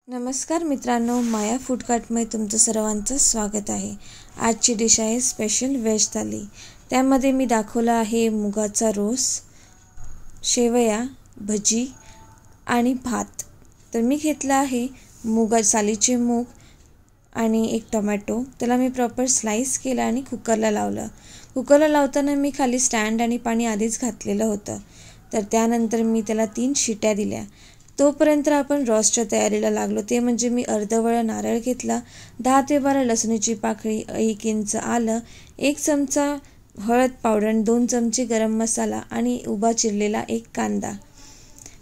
नमस्कार मित्रांनो, माया फूड कार्टमध्ये तुमचं सर्वांचं स्वागत आहे। आजची डिश आहे स्पेशल व्हेज थाली। त्यामध्ये मी दाखवला आहे मुगाचा रोस, शेवया, भजी आणि भात। तर मी घेतला आहे सालीचे मूग आणि एक टोमॅटो। त्याला मी प्रॉपर स्लाइस केला आणि कुकरला लावलं। कुकरला लावताना मी खाली स्टँड आणि पाणी आधीच घातलेलं होतं। तर त्यानंतर मी त्याला 3 शिट्या दिल्या। तोपर्यंत आपण रॉसच्या तयारीला लागलो। ते म्हणजे मी अर्धवळ नारळ घेतला, 10 ते 12 लसणीची पाकळी, 1 इंच आलं, 1 चमचा हळद पावडर, 2 चमचे गरम मसाला आणि उभा चिरलेला 1 कांदा।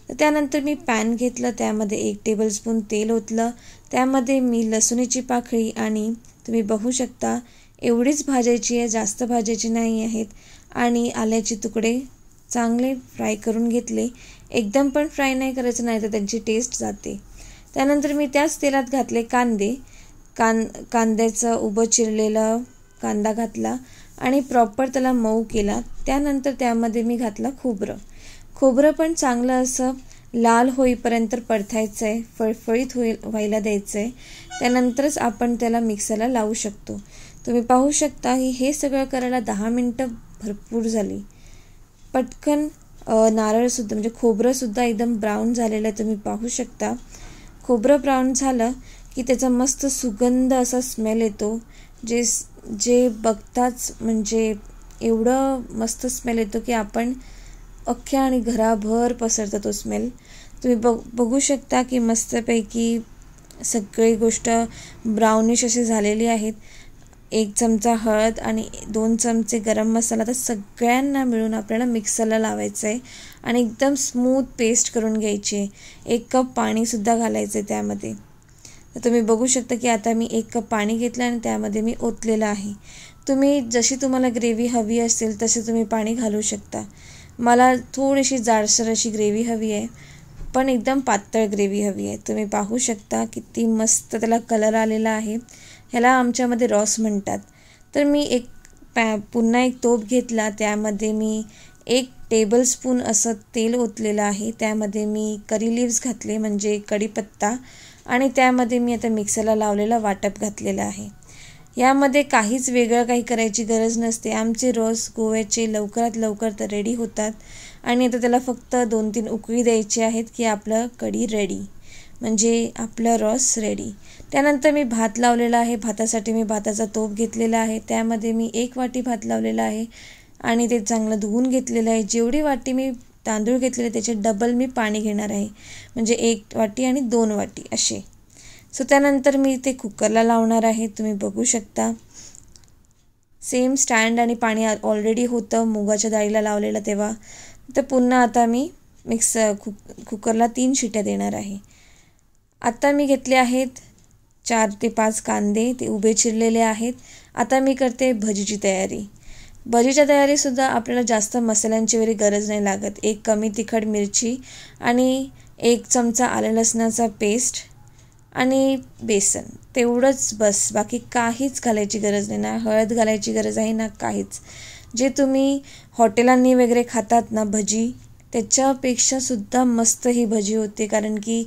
त्यानंतर मी पॅन घेतलं, त्यामध्ये 1 टेबलस्पून तेल ओतलं। त्यामध्ये मी लसणीची पाकळी आणि तुम्ही बघू शकता एवढीच भाजायची आहे, जास्त भाजायची नाही आहेत। आणि आल्याचे तुकडे चांगले फ्राय करून घेतले। एकदम पण फ्राय नाही करायचं, नाही तर त्यांची टेस्ट जाते। त्यानंतर मी त्याच तेलात घातले कांदे। कांद्याचं उभं चिरलेला कांदा घातला आणि प्रॉपर त्याला मऊ केला। त्यानंतर त्यामध्ये मी घातला खोबरं पण चांगलं असं लाल होईपर्यंत परतायचं आहे, फळफळीत व्हायला द्यायचं आहे। त्यानंतरच आपण त्याला मिक्सरला लावू शकतो। तुम्ही पाहू शकता की हे सगळं करायला 10 मिनिटं भरपूर झाली। पटकन नारळसुद्धा म्हणजे खोबरंसुद्धा एकदम ब्राऊन झालेलं आहे, तुम्ही पाहू शकता। खोबरं ब्राऊन झालं की त्याचा मस्त सुगंध असा स्मेल येतो, जे बघताच म्हणजे एवढं मस्त स्मेल येतो की आपण अख्ख्या आणि घराभर पसरतो तो स्मेल। तुम्ही बघू शकता की मस्तपैकी सगळी गोष्ट ब्राउनिश अशी झालेली आहेत। 1 चमचा हळद आणि 2 चमचे गरम मसाला, तर सगळ्यांना मिळून आपल्याला मिक्सरला लावायचं आहे आणि एकदम स्मूथ पेस्ट करून घ्यायची आहे। 1 कप पाणीसुद्धा घालायचं आहे त्यामध्ये। तर तुम्ही बघू शकता की आता मी 1 कप पाणी घेतलं आणि त्यामध्ये मी ओतलेलं आहे। तुम्ही जशी तुम्हाला ग्रेव्ही हवी असेल तसे तुम्ही पाणी घालू शकता। मला थोडीशी जाडसर अशी ग्रेव्ही हवी आहे, पण एकदम पातळ ग्रेव्ही हवी आहे। तुम्ही पाहू शकता किती मस्त त्याला कलर आलेला आहे। ह्याला आमच्यामध्ये रॉस म्हणतात। तर मी पुन्हा एक तोप घेतला, त्यामध्ये मी 1 टेबलस्पून असं तेल ओतलेलं आहे। त्यामध्ये मी करी लिव्स घातले म्हणजे कढीपत्ता, आणि त्यामध्ये मी आता मिक्सरला लावलेला वाटप घातलेलं आहे। यामध्ये काहीच वेगळं काही करायची गरज नसते। आमचे रॉस गोव्याचे लवकरात लवकर तर रेडी होतात आणि आता त्याला फक्त 2-3 उकळी द्यायची आहेत की आपलं कढी रेडी, म्हणजे आपलं रॉस रेडी। त्यानंतर मी भात लावलेला आहे। भातासाठी मी भाताचा तोप घेतलेला आहे। त्यामध्ये मी 1 वाटी भात लावलेला आहे आणि ते चांगलं धुवून घेतलेलं आहे। जेवढी वाटी मी तांदूळ घेतलेले त्याचे डबल मी पाणी घेणार आहे, म्हणजे 1 वाटी आणि 2 वाटी असे। त्यानंतर मी ते कुकरला लावणार आहे। तुम्ही बघू शकता सेम स्टँड आणि पाणी ऑलरेडी होतं मुगाच्या डाळीला लावलेलं तेव्हा। तर पुन्हा आता मी कुकरला 3 शिट्या देणार आहे। आता मी घेतले आहेत 4 ते 5 कांदे, ते उभे चिरलेले आहेत। आता मी करते भजीची तयारी। भजीच्या तयारीसुद्धा आपल्याला जास्त मसाल्यांची वगैरे गरज नाही लागत। 1 कमी तिखट मिरची आणि 1 चमचा आलं लसणाचा पेस्ट आणि बेसन, तेवढंच बस। बाकी काहीच घालायची गरज नाही, ना हळद घालायची गरज आहे ना काहीच। जे तुम्ही हॉटेलांनी वगैरे खातात ना भजी, त्याच्यापेक्षा सुद्धा मस्त ही भजी होते, कारण की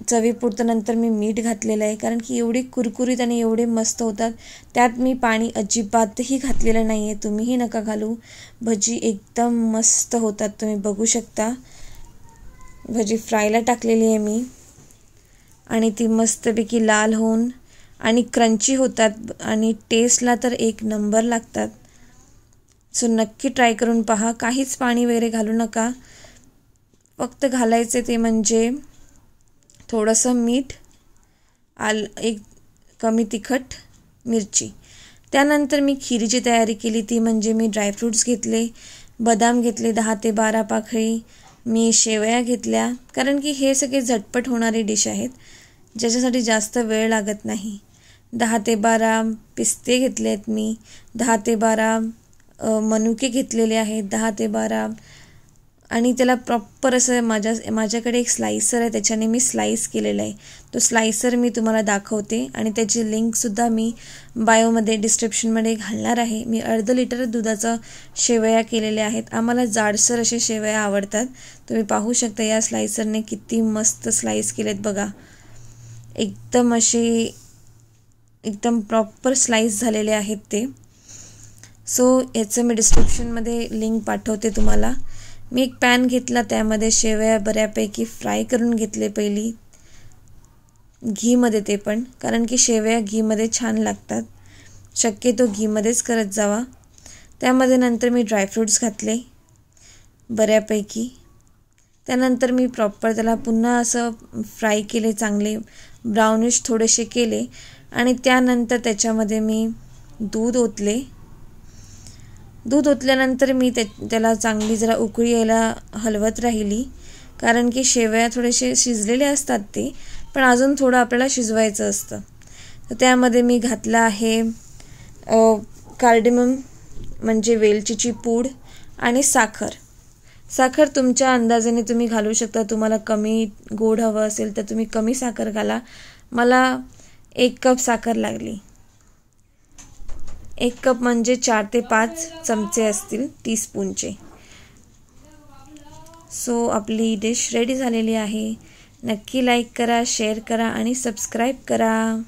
चवीपुरतं नंतर मी मीठ घातलेलं आहे, कारण की एवढी कुरकुरीत आणि एवढे मस्त होतात। त्यात मी पाणी अजिबातही घातलेलं नाही आहे, तुम्हीही नका घालू। भजी एकदम मस्त होतात। तुम्ही बघू शकता भजी फ्रायला टाकलेली आहे मी आणि ती मस्तपैकी लाल होऊन आणि क्रंची होतात आणि टेस्टला तर 1 नंबर लागतात। नक्की ट्राय करून पहा। काहीच पाणी वगैरे घालू नका, फक्त घालायचे ते म्हणजे थोडंसं मीठ, 1 कमी तिखट मिरची। त्यानंतर मी खिरीची तयारी केली, ती म्हणजे मी ड्रायफ्रूट्स घेतले, बदाम घेतले 10 ते 12 पाकळी, मी शेवया घेतल्या, कारण की हे सगळे झटपट होणारे डिश आहेत ज्याच्यासाठी जास्त वेळ लागत नाही। 10 ते 12 पिस्ते घेतलेत मी, 10 ते 12 मनुके घेतलेले आहेत, 10 ते 12, आणि त्याला प्रॉपर असं माझ्याकडे एक स्लायसर आहे, त्याच्याने मी स्लाइस केलेलं आहे। तो स्लायसर मी तुम्हाला दाखवते आणि त्याची लिंकसुद्धा मी बायोमध्ये डिस्क्रिप्शनमध्ये घालणार आहे। मी अर्ध लिटर दुधाचा शेवया केलेल्या आहेत। आम्हाला जाडसर असे शेवया आवडतात। तुम्ही पाहू शकता या स्लायसरने किती मस्त स्लाइस केलेत बघा। एकदम असे एकदम प्रॉपर स्लाइस झालेले आहेत ते. सो याचं मी डिस्क्रिप्शनमध्ये लिंक पाठवते तुम्हाला. मी एक पॅन घेतला, त्यामध्ये शेवया बऱ्यापैकी फ्राय करून घेतले पहिली घीमध्ये, ते पण कारण की शेवया घीमध्ये छान लागतात. शक्यतो घीमध्येच करत जावा. त्यामध्ये नंतर मी ड्रायफ्रूट्स घातले बऱ्यापैकी. त्यानंतर मी प्रॉपर त्याला पुन्हा असं फ्राय केले, चांगले ब्राउनिश थोडेसे केले. आणि त्यानंतर त्याच्यामध्ये मी दूध ओतले. दूध ओतल्यानंतर मी त्याला चांगली जरा उकळी यायला हलवत राहिली, कारण की शेवया थोडेसे शिजलेले असतात ते, पण अजून थोडं आपल्याला शिजवायचं असतं. तर त्यामध्ये मी घातलं आहे कार्डेमम म्हणजे वेलचीची पूड आणि साखर. साखर तुमच्या अंदाजाने तुम्ही घालू शकता. तुम्हाला कमी गोड हवं असेल तर तुम्ही कमी साखर घाला. मला 1 कप साखर लागली. 1 कप म्हणजे 4 ते 5 चमचे असतील टीस्पूनचे. सो आपली डिश रेडी झालेली आहे. नक्की लाईक करा, शेअर करा आणि सबस्क्राईब करा.